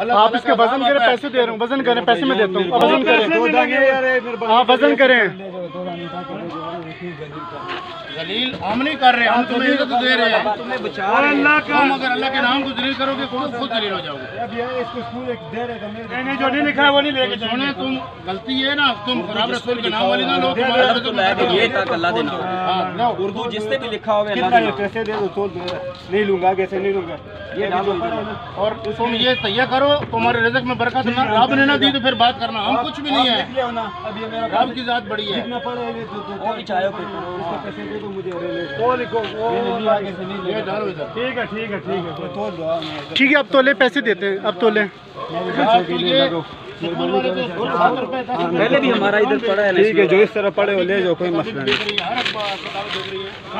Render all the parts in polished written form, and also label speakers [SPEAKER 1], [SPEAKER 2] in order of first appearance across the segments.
[SPEAKER 1] آپ اس کے وزن کریں، پیسے دے رہا ہوں، وزن کریں، پیسے میں دیتا ہوں، وزن کریں، آپ وزن کریں۔
[SPEAKER 2] ذلیل ہم نہیں کر رہے، ہم تمہیں عزت دے رہے ہیں، تمہیں بچا رہے ہیں۔ تم اگر اللہ کے نام کو ذلیل کرو گے خود ذلیل ہو جاؤ گے۔
[SPEAKER 1] نہیں جو نہیں لکھا ہے وہ نہیں لے کے
[SPEAKER 2] سونے تم غلطی ہے نا، تم خراب رسول کے نام والی نہ لو،
[SPEAKER 3] یہ تک اللہ دے نام اردو جس سے بھی لکھا ہوئے
[SPEAKER 1] پیسے دے دو، نہیں لوں گا، کیسے نہیں لوں گا یہ ڈالو۔
[SPEAKER 2] اور تم یہ تیار کرو، تمہارے رزق میں برکت نہ، رب نے نہ دی تو پھر بات کرنا، ہم کچھ بھی نہیں ہے، رب کی ذات بڑی ہے۔
[SPEAKER 1] ٹھیک ہے ٹھیک ہے ٹھیک ہے ٹھیک ہے، اب تولے پیسے دیتے ہیں، اب تولے۔
[SPEAKER 3] پہلے بھی ہمارا ادھر پڑا ہے،
[SPEAKER 1] ٹھیک ہے، جو اس طرح پڑے وہ لے جاؤ، کوئی مسئلہ نہیں۔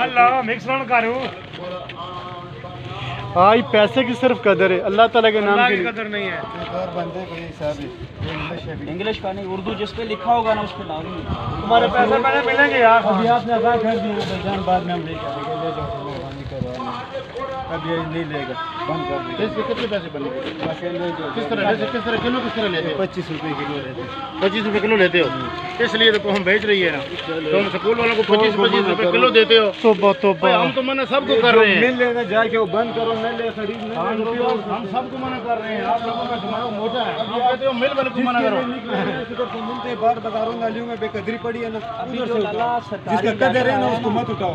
[SPEAKER 1] اللہ مکس رن کروں، ہاں یہ پیسے کی صرف قدر ہے، اللہ تعالیٰ کے نام کی قدر نہیں ہے۔
[SPEAKER 3] انگلش کا نہیں، اردو جس پہ لکھا ہوگا نا اس پہ لازمی
[SPEAKER 1] تمہارے پیسے پہلے ملیں گے یار۔
[SPEAKER 4] ابھی آپ نے ادا کر دیے جان، بعد میں ہم لے کر لے جاؤ، مہربانی کرو، اب یہ نہیں لے گا، بند کر دیں۔
[SPEAKER 2] اس کے کتنے پیسے بنے گے؟ کس طرح کلو کس طرح لیتے ہو؟
[SPEAKER 4] 25 روپے کلو لیتے ہیں۔
[SPEAKER 2] 25 روپے کلو لیتے ہو، اس لیے تو ہم بیچ رہی ہے نا، تم سکول والوں کو 25 روپے کلو دیتے ہو۔ ہم تو منع سب کو کر رہے ہیں،
[SPEAKER 4] مل لینا جا کے وہ بند کرو، نہ لے خرید نہ لے۔
[SPEAKER 2] ہم سب کو منع کر رہے ہیں، آپ لوگوں کا دماغ موٹا ہے، آپ کہتے ہو مل والے کو منع کرو۔
[SPEAKER 4] ملتے بار بازاروں نالیوں میں بے قدری پڑی ہے نا، جس کا قدر ہے نا اس کو مت اٹھاؤ۔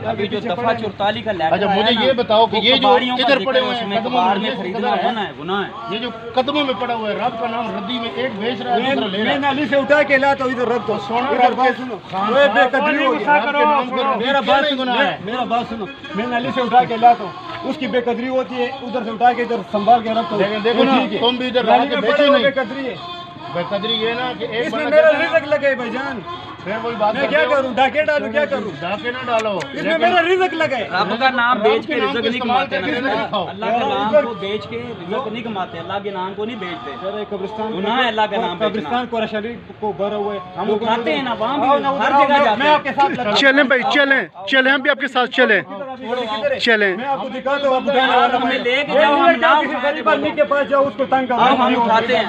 [SPEAKER 3] ابھی جو دفعہ 44 کا لیٹر
[SPEAKER 2] اچھا مجھے یہ بتاؤ کہ یہ جو ادھر پڑے ہوئے ہیں
[SPEAKER 3] کباڑ میں خریدنا منع ہے، گناہ ہے۔
[SPEAKER 2] یہ جو قدموں میں پڑا ہوا ہے، رب کا نام ردی میں ایک بیچ رہا ہے، دوسرا لے رہا
[SPEAKER 4] میں
[SPEAKER 2] ہے۔
[SPEAKER 4] نالی سے اٹھا کے لاتا ہوں، ادھر رکھ دو، ادھر بات سنو، بے قدری ہو گئی۔ میرا بات سنو، میں نالی سے اٹھا کے لاتا ہوں، اس کی بے قدری ہوتی ہے، ادھر سے اٹھا کے ادھر سنبھال کے رکھتا ہوں۔
[SPEAKER 2] دیکھو نا تم بھی ادھر لا کے بیچے نہیں۔
[SPEAKER 4] بے قدری ہے،
[SPEAKER 2] بے قدری یہ نا کہ ایک
[SPEAKER 4] اس میں
[SPEAKER 2] بندہ
[SPEAKER 4] میرا رزق لگے بھائی جان،
[SPEAKER 2] پھر وہی بات
[SPEAKER 4] میں کیا کروں، ڈاکے ڈالوں، کیا کروں؟
[SPEAKER 2] ڈاکے نہ ڈالو،
[SPEAKER 4] اس میں میرا رزق لگے۔
[SPEAKER 3] رب کا نام بیچ کے رزق نہیں کماتے،
[SPEAKER 2] کھاؤ۔
[SPEAKER 3] اللہ کے نام کو بیچ کے رزق نہیں کماتے، اللہ کے نام کو نہیں بیچتے،
[SPEAKER 4] قبرستان
[SPEAKER 3] گناہ ہے اللہ کا نام بیچنا۔
[SPEAKER 4] قبرستان قرآن شریف کو بھرا ہوا ہے،
[SPEAKER 3] ہم اٹھاتے ہیں نا، وہاں بھی ہر جگہ جاتے
[SPEAKER 4] میں
[SPEAKER 3] ہیں۔
[SPEAKER 4] آپ کے ساتھ لگا،
[SPEAKER 1] چلیں بھائی، چلیں ہم بھی آپ کے ساتھ چلیں، چلیں۔
[SPEAKER 4] میں آپ کو دکھاتا ہوں، آپ اٹھانے والا
[SPEAKER 3] ہمیں لے کے جاؤ، ہم نہ
[SPEAKER 4] کسی غریب آدمی کے پاس جاؤ، اس کو تنگ کرو،
[SPEAKER 3] ہم اٹھاتے ہیں،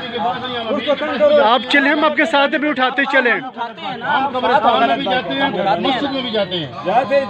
[SPEAKER 4] اس کو تنگ کرو۔
[SPEAKER 1] آپ چلیں، ہم آپ کے ساتھ بھی اٹھاتے چلیں۔
[SPEAKER 3] اٹھاتے ہیں نا،
[SPEAKER 2] ہم قبرستان میں بھی جاتے ہیں، مسجد میں بھی جاتے ہیں۔